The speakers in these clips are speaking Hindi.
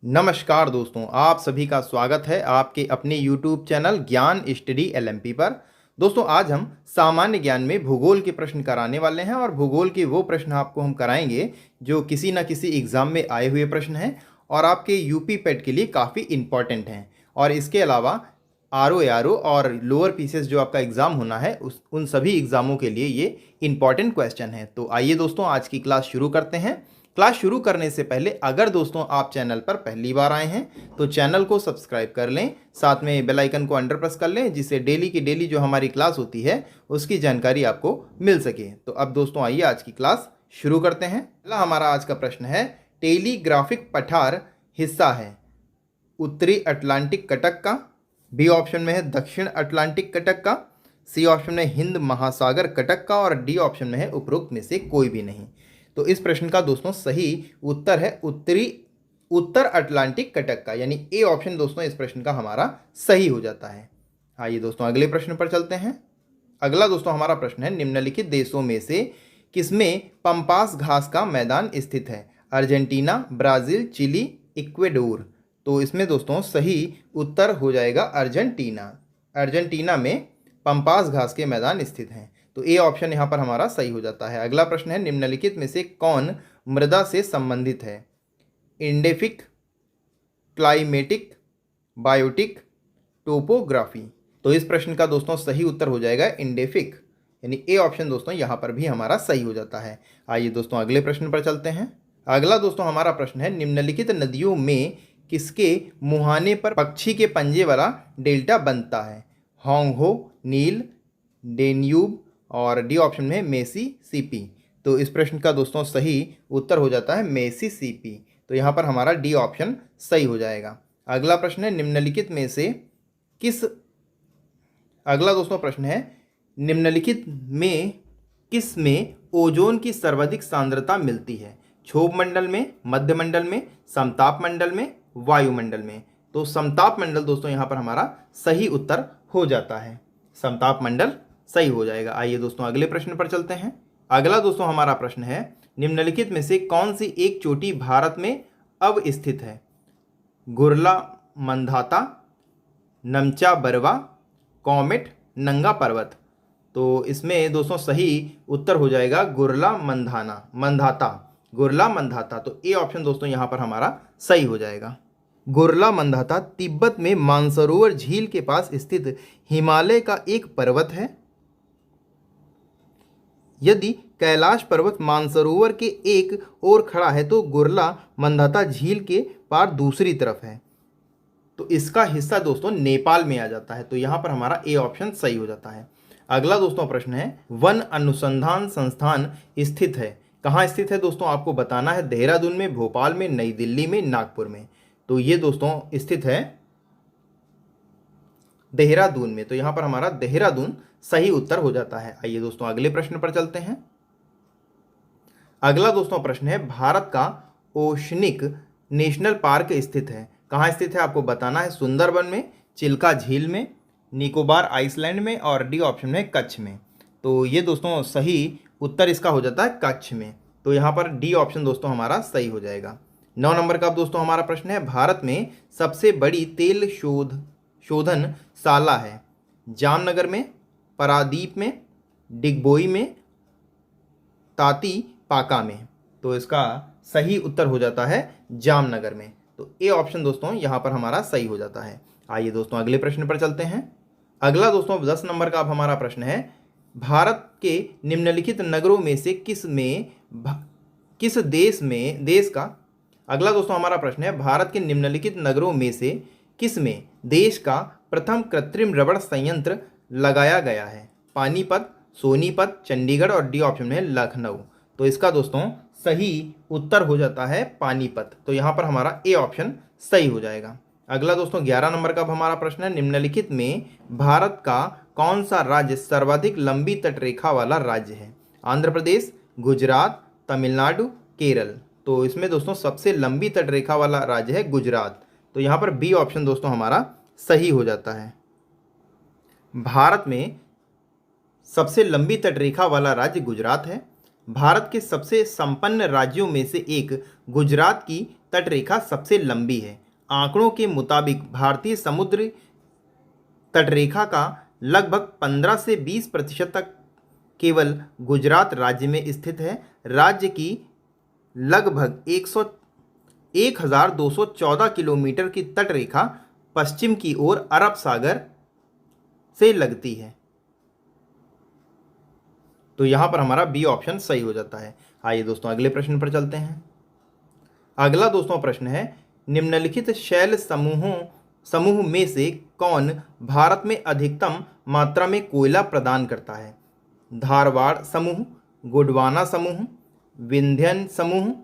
नमस्कार दोस्तों, आप सभी का स्वागत है आपके अपने YouTube चैनल ज्ञान स्टडी एलएमपी पर। दोस्तों, आज हम सामान्य ज्ञान में भूगोल के प्रश्न कराने वाले हैं और भूगोल के वो प्रश्न आपको हम कराएंगे जो किसी न किसी एग्ज़ाम में आए हुए प्रश्न हैं और आपके यूपी पेट के लिए काफ़ी इम्पॉर्टेंट हैं। और इसके अलावा आरओ और लोअर पीसीएस जो आपका एग्ज़ाम होना है उन सभी एग्ज़ामों के लिए ये इम्पॉर्टेंट क्वेश्चन है। तो आइए दोस्तों, आज की क्लास शुरू करते हैं। क्लास शुरू करने से पहले अगर दोस्तों आप चैनल पर पहली बार आए हैं तो चैनल को सब्सक्राइब कर लें, साथ में बेल आइकन को अंडर प्रेस कर लें जिससे डेली की डेली जो हमारी क्लास होती है उसकी जानकारी आपको मिल सके। तो अब दोस्तों आइए आज की क्लास शुरू करते हैं। पहला हमारा आज का प्रश्न है, टेलीग्राफिक पठार हिस्सा है उत्तरी अटलांटिक कटक का, बी ऑप्शन में है दक्षिण अटलांटिक कटक का, सी ऑप्शन में हिंद महासागर कटक का और डी ऑप्शन में है उपरोक्त में से कोई भी नहीं। तो इस प्रश्न का दोस्तों सही उत्तर है उत्तर अटलांटिक कटक का, यानी ए ऑप्शन दोस्तों इस प्रश्न का हमारा सही हो जाता है। आइए दोस्तों अगले प्रश्न पर चलते हैं। अगला दोस्तों हमारा प्रश्न है, निम्नलिखित देशों में से किसमें पंपास घास का मैदान स्थित है? Argentina, Brazil, Chile, Ecuador. तो इसमें दोस्तों सही उत्तर हो जाएगा अर्जेंटीना। अर्जेंटीना में पंपास घास के मैदान स्थित हैं। तो ए ऑप्शन यहाँ पर हमारा सही हो जाता है। अगला प्रश्न है, निम्नलिखित में से कौन मृदा से संबंधित है? इंडेफिक, क्लाइमेटिक, बायोटिक, टोपोग्राफी। तो इस प्रश्न का दोस्तों सही उत्तर हो जाएगा इंडेफिक, यानी ए ऑप्शन दोस्तों यहाँ पर भी हमारा सही हो जाता है। आइए दोस्तों अगले प्रश्न पर चलते हैं। अगला दोस्तों हमारा प्रश्न है, निम्नलिखित नदियों में किसके मुहाने पर पक्षी के पंजे वाला डेल्टा बनता है? होंगहो, नील, डेन्यूब और डी ऑप्शन में मेसिसिपी। तो इस प्रश्न का दोस्तों सही उत्तर हो जाता है मेसिसिपी। तो यहाँ पर हमारा डी ऑप्शन सही हो जाएगा। अगला प्रश्न है, निम्नलिखित में से अगला दोस्तों प्रश्न है, निम्नलिखित में किस में ओजोन की सर्वाधिक सांद्रता मिलती है? क्षोभ मंडल में, मध्य मंडल में, समताप मंडल में, वायुमंडल में। तो समताप मंडल दोस्तों यहाँ पर हमारा सही उत्तर हो जाता है। समताप मंडल सही हो जाएगा। आइए दोस्तों अगले प्रश्न पर चलते हैं। अगला दोस्तों हमारा प्रश्न है, निम्नलिखित में से कौन सी एक चोटी भारत में अवस्थित है? गुरला मंधाता, नमचा बरवा, कॉमेट, नंगा पर्वत। तो इसमें दोस्तों सही उत्तर हो जाएगा गुरला मंधाता, गुरला मंधाता। तो ए ऑप्शन दोस्तों यहाँ पर हमारा सही हो जाएगा। गुरला मंधाता तिब्बत में मानसरोवर झील के पास स्थित हिमालय का एक पर्वत है। यदि कैलाश पर्वत मानसरोवर के एक ओर खड़ा है तो गुरला मंधाता झील के पार दूसरी तरफ है। तो इसका हिस्सा दोस्तों नेपाल में आ जाता है। तो यहाँ पर हमारा ए ऑप्शन सही हो जाता है। अगला दोस्तों प्रश्न है, वन अनुसंधान संस्थान स्थित है कहाँ स्थित है दोस्तों? आपको बताना है देहरादून में, भोपाल में, नई दिल्ली में, नागपुर में। तो ये दोस्तों स्थित है देहरादून में। तो यहाँ पर हमारा देहरादून सही उत्तर हो जाता है। आइए दोस्तों अगले प्रश्न पर चलते हैं। अगला दोस्तों प्रश्न है, भारत का ओशनिक नेशनल पार्क स्थित है कहाँ स्थित है? आपको बताना है सुंदरबन में, चिल्का झील में, निकोबार आइसलैंड में और डी ऑप्शन में कच्छ में। तो ये दोस्तों सही उत्तर इसका हो जाता है कच्छ में। तो यहाँ पर डी ऑप्शन दोस्तों हमारा सही हो जाएगा। 9 नंबर का दोस्तों हमारा प्रश्न है, भारत में सबसे बड़ी तेल शोधनशाला है? जामनगर में, पारादीप में, डिगबोई में, ताती पाका में। तो इसका सही उत्तर हो जाता है जामनगर में। तो ए ऑप्शन दोस्तों यहाँ पर हमारा सही हो जाता है। आइए दोस्तों अगले प्रश्न पर चलते हैं। अगला दोस्तों 10 नंबर का अब हमारा प्रश्न है, भारत के निम्नलिखित नगरों में से किस देश का अगला दोस्तों हमारा प्रश्न है, भारत के निम्नलिखित नगरों में से किस में देश का प्रथम कृत्रिम रबड़ संयंत्र लगाया गया है? पानीपत, सोनीपत, चंडीगढ़ और डी ऑप्शन में लखनऊ। तो इसका दोस्तों सही उत्तर हो जाता है पानीपत। तो यहाँ पर हमारा ए ऑप्शन सही हो जाएगा। अगला दोस्तों 11 नंबर का हमारा प्रश्न है, निम्नलिखित में भारत का कौन सा राज्य सर्वाधिक लंबी तटरेखा वाला राज्य है? आंध्र प्रदेश, गुजरात, तमिलनाडु, केरल। तो इसमें दोस्तों सबसे लंबी तटरेखा वाला राज्य है गुजरात। तो यहाँ पर बी ऑप्शन दोस्तों हमारा सही हो जाता है। भारत में सबसे लंबी तटरेखा वाला राज्य गुजरात है। भारत के सबसे संपन्न राज्यों में से एक गुजरात की तटरेखा सबसे लंबी है। आंकड़ों के मुताबिक भारतीय समुद्र तटरेखा का लगभग 15 से 20% तक केवल गुजरात राज्य में स्थित है। राज्य की लगभग 1214 किलोमीटर की तटरेखा पश्चिम की ओर अरब सागर से लगती है। तो यहां पर हमारा बी ऑप्शन सही हो जाता है। आइए दोस्तों अगले प्रश्न पर चलते हैं। अगला दोस्तों प्रश्न है, निम्नलिखित शैल समूह में से कौन भारत में अधिकतम मात्रा में कोयला प्रदान करता है? धारवाड़ समूह, गोंडवाना समूह, विंध्यन समूह,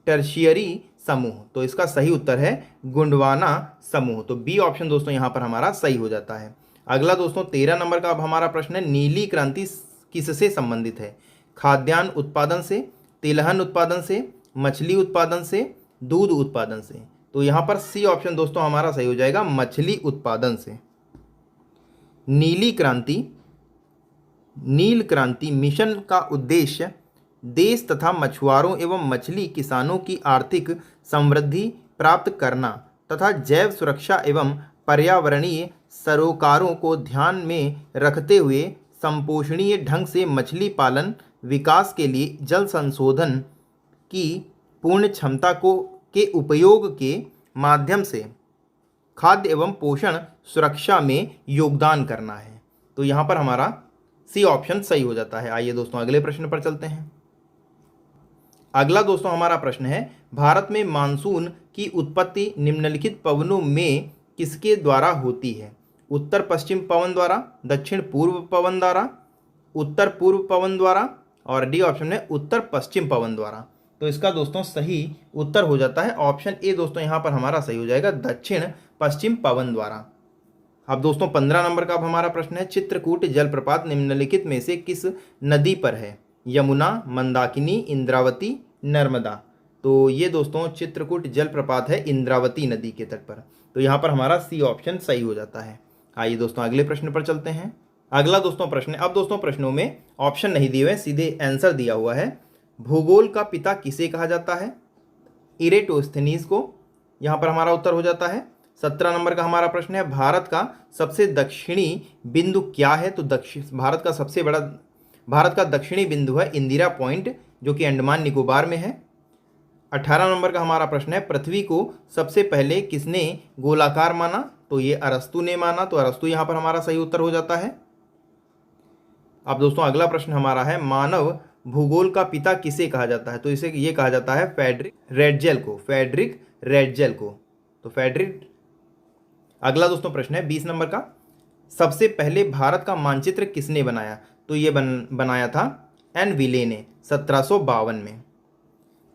टर्शियरी समूह। तो इसका सही उत्तर है गोंडवाना समूह। तो बी ऑप्शन दोस्तों यहाँ पर हमारा सही हो जाता है। अगला दोस्तों 13 नंबर का अब हमारा प्रश्न है, नीली क्रांति किससे संबंधित है? खाद्यान्न उत्पादन से, तिलहन उत्पादन से, मछली उत्पादन से, दूध उत्पादन से। तो यहाँ पर सी ऑप्शन दोस्तों हमारा सही हो जाएगा, मछली उत्पादन से। नील क्रांति मिशन का उद्देश्य देश तथा मछुआरों एवं मछली किसानों की आर्थिक समृद्धि प्राप्त करना तथा जैव सुरक्षा एवं पर्यावरणीय सरोकारों को ध्यान में रखते हुए संपोषणीय ढंग से मछली पालन विकास के लिए जल संशोधन की पूर्ण क्षमता के उपयोग के माध्यम से खाद्य एवं पोषण सुरक्षा में योगदान करना है। तो यहाँ पर हमारा सी ऑप्शन सही हो जाता है। आइए दोस्तों अगले प्रश्न पर चलते हैं। अगला दोस्तों हमारा प्रश्न है, भारत में मानसून की उत्पत्ति निम्नलिखित पवनों में किसके द्वारा होती है? उत्तर पश्चिम पवन द्वारा, दक्षिण पूर्व पवन द्वारा, उत्तर पूर्व पवन द्वारा, और डी ऑप्शन है उत्तर पश्चिम पवन द्वारा। तो इसका दोस्तों सही उत्तर हो जाता है ऑप्शन ए दोस्तों यहाँ पर हमारा सही हो जाएगा, दक्षिण पश्चिम पवन द्वारा। अब दोस्तों 15 नंबर का अब हमारा प्रश्न है, चित्रकूट जलप्रपात निम्नलिखित में से किस नदी पर है? यमुना, मंदाकिनी, इंद्रावती, नर्मदा। तो ये दोस्तों चित्रकूट जलप्रपात है इंद्रावती नदी के तट पर। तो यहाँ पर हमारा सी ऑप्शन सही हो जाता है। आइए दोस्तों अगले प्रश्न पर चलते हैं। अगला दोस्तों प्रश्न है, अब दोस्तों प्रश्नों में ऑप्शन नहीं दिए हुए, सीधे आंसर दिया हुआ है। भूगोल का पिता किसे कहा जाता है? इरेटोस्थनीज को यहाँ पर हमारा उत्तर हो जाता है। 17 नंबर का हमारा प्रश्न है, भारत का सबसे दक्षिणी बिंदु क्या है? तो भारत का दक्षिणी बिंदु है इंदिरा पॉइंट, जो कि अंडमान निकोबार में है। 18 नंबर का हमारा प्रश्न है, पृथ्वी को सबसे पहले किसने गोलाकार माना? तो ये अरस्तु ने माना। तो अरस्तु यहाँ पर हमारा सही उत्तर हो जाता है। अब दोस्तों अगला प्रश्न हमारा है, मानव भूगोल का पिता किसे कहा जाता है? तो इसे ये कहा जाता है फ्रेडरिक रेटजेल को। तो अगला दोस्तों प्रश्न है 20 नंबर का, सबसे पहले भारत का मानचित्र किसने बनाया? तो ये बनाया था एन विले ने 1752 में।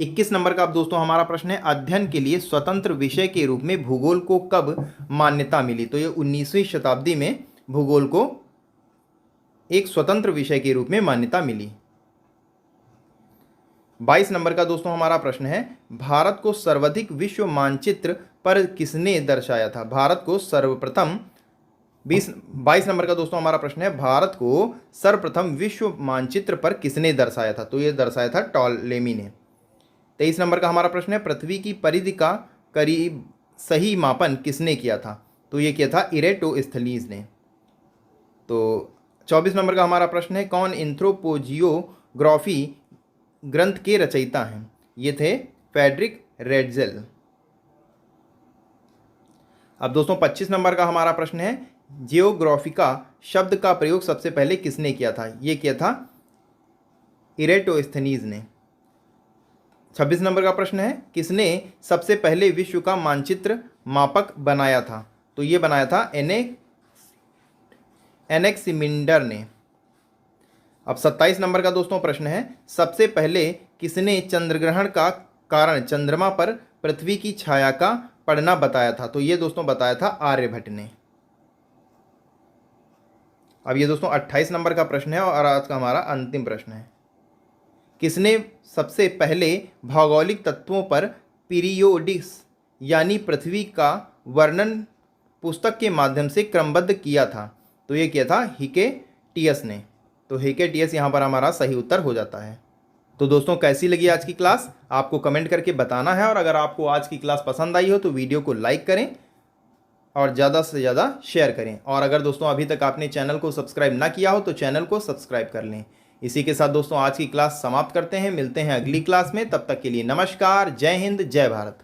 21 नंबर का अब दोस्तों हमारा प्रश्न है, अध्ययन के लिए स्वतंत्र विषय के रूप में भूगोल को कब मान्यता मिली? तो ये 19वीं शताब्दी में भूगोल को एक स्वतंत्र विषय के रूप में मान्यता मिली। 22 नंबर का दोस्तों हमारा प्रश्न है, भारत को सर्वाधिक विश्व मानचित्र पर किसने दर्शाया था? भारत को सर्वप्रथम 22 नंबर का दोस्तों हमारा प्रश्न है, भारत को सर्वप्रथम विश्व मानचित्र पर किसने दर्शाया था? तो ये दर्शाया था टॉलेमी ने। 23 नंबर का हमारा प्रश्न है, पृथ्वी की परिधि का करीब सही मापन किसने किया था? तो ये किया था इरेटोस्थनीज ने। तो 24 नंबर का हमारा प्रश्न है, कौन एंथ्रोपोजियोग्राफी ग्रंथ के रचयिता हैं? ये थे फ्रेडरिक रेटजेल। अब दोस्तों 25 नंबर का हमारा प्रश्न है, जियोग्राफिका शब्द का प्रयोग सबसे पहले किसने किया था? ये किया था इरेटोस्थनीज ने। 26 नंबर का प्रश्न है, किसने सबसे पहले विश्व का मानचित्र मापक बनाया था? तो ये बनाया था एनेक्सिमिंडर ने। अब 27 नंबर का दोस्तों प्रश्न है, सबसे पहले किसने चंद्रग्रहण का कारण चंद्रमा पर पृथ्वी की छाया का पड़ना बताया था? तो ये दोस्तों बताया था आर्यभट्ट ने। अब ये दोस्तों 28 नंबर का प्रश्न है और आज का हमारा अंतिम प्रश्न है, किसने सबसे पहले भौगोलिक तत्वों पर पीरियोडिक्स यानी पृथ्वी का वर्णन पुस्तक के माध्यम से क्रमबद्ध किया था? तो ये किया था हिकेटियस ने। तो हिकेटियस यहाँ पर हमारा सही उत्तर हो जाता है। तो दोस्तों कैसी लगी आज की क्लास आपको कमेंट करके बताना है, और अगर आपको आज की क्लास पसंद आई हो तो वीडियो को लाइक करें और ज़्यादा से ज़्यादा शेयर करें। और अगर दोस्तों अभी तक आपने चैनल को सब्सक्राइब ना किया हो तो चैनल को सब्सक्राइब कर लें। इसी के साथ दोस्तों आज की क्लास समाप्त करते हैं, मिलते हैं अगली क्लास में। तब तक के लिए नमस्कार, जय हिंद, जय भारत।